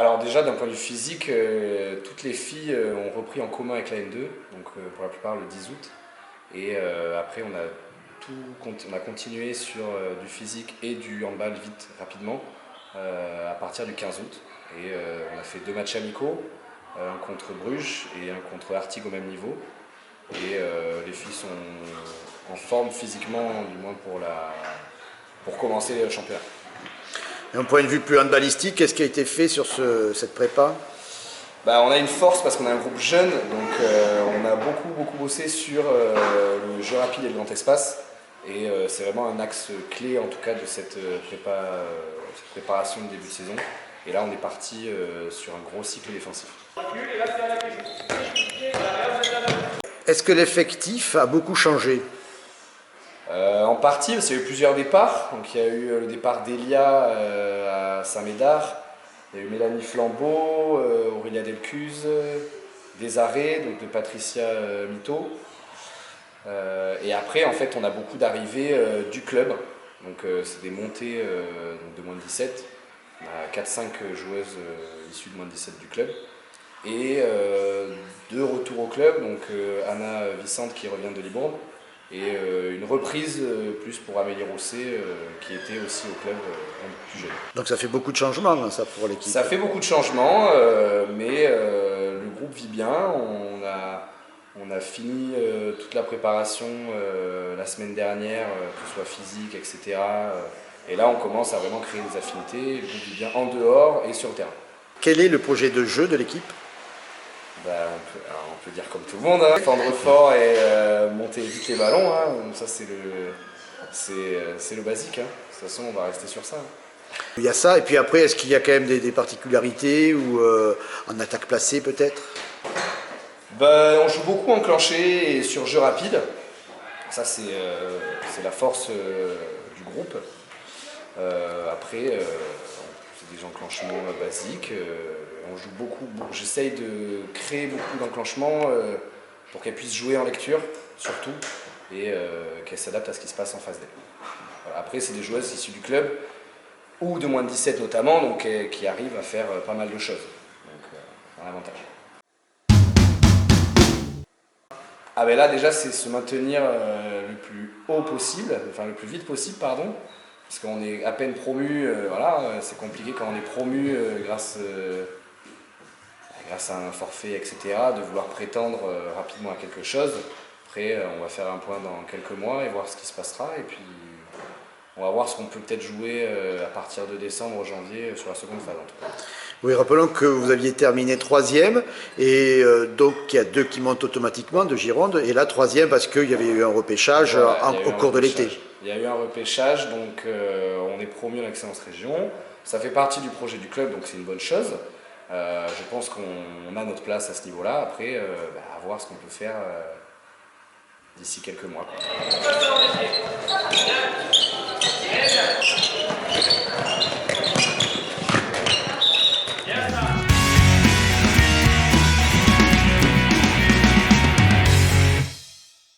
Alors déjà d'un point de vue physique, toutes les filles ont repris en commun avec la N2, donc pour la plupart le 10 août. Et après on a continué sur du physique et du handball vite, rapidement, à partir du 15 août. Et on a fait 2 matchs amicaux, un contre Bruges et un contre Artig au même niveau. Et les filles sont en forme physiquement, du moins pour commencer le championnat. D'un point de vue plus handballistique, qu'est-ce qui a été fait sur cette prépa? Bah, on a une force parce qu'on a un groupe jeune, donc on a beaucoup bossé sur le jeu rapide et le grand espace. Et c'est vraiment un axe clé en tout cas de cette préparation de début de saison. Et là on est parti sur un gros cycle défensif. Est-ce que l'effectif a beaucoup changé? En partie, parce qu'il y a eu plusieurs départs. Donc, il y a eu le départ d'Elia à Saint-Médard, il y a eu Mélanie Flambeau, Aurélia Delcuse, des arrêts donc de Patricia Mito. Et après, en fait, on a beaucoup d'arrivées du club. Donc, c'est des montées de moins de 17. On a 4-5 joueuses issues de moins de 17 du club. Et 2 retours au club, donc Anna Vicente qui revient de Libourne. Et une reprise plus pour Amélie Rousset qui était aussi au club plus jeune. Donc ça fait beaucoup de changements, hein, ça, pour l'équipe. Ça fait beaucoup de changements, mais le groupe vit bien. On a fini toute la préparation la semaine dernière, que ce soit physique, etc. Et là, on commence à vraiment créer des affinités. Le groupe vit bien en dehors et sur le terrain. Quel est le projet de jeu de l'équipe? Bah, on peut dire comme tout le monde, hein, défendre fort et monter vite les ballons, hein. Ça c'est le basique, hein. De toute façon on va rester sur ça, hein. Il y a ça, et puis après, est-ce qu'il y a quand même des particularités ou en attaque placée peut-être? Bah, on joue beaucoup enclenché et sur jeu rapide, ça c'est la force du groupe. Après, c'est des enclenchements basiques. On joue beaucoup, j'essaye de créer beaucoup d'enclenchements pour qu'elle puisse jouer en lecture, surtout, et qu'elle s'adapte à ce qui se passe en face d'elle. Voilà. Après, c'est des joueuses issues du club, ou de moins de 17 notamment, donc qui arrivent à faire pas mal de choses. Donc, un avantage. Ah ben là, déjà, c'est se maintenir le plus haut possible, enfin le plus vite possible, pardon. Parce qu'on est à peine promu, voilà, c'est compliqué quand on est promu grâce à un forfait, etc., de vouloir prétendre rapidement à quelque chose. Après, on va faire un point dans quelques mois et voir ce qui se passera. Et puis, on va voir ce qu'on peut peut-être jouer à partir de décembre, janvier, sur la seconde phase en tout cas. Oui, rappelons que vous aviez terminé 3e, et donc il y a 2 qui montent automatiquement de Gironde, et là 3e parce qu'il y avait eu un repêchage au cours de l'été. Il y a eu un repêchage, donc on est promu en Excellence Région. Ça fait partie du projet du club, donc c'est une bonne chose. Je pense qu'on a notre place à ce niveau-là. Après, à voir ce qu'on peut faire d'ici quelques mois.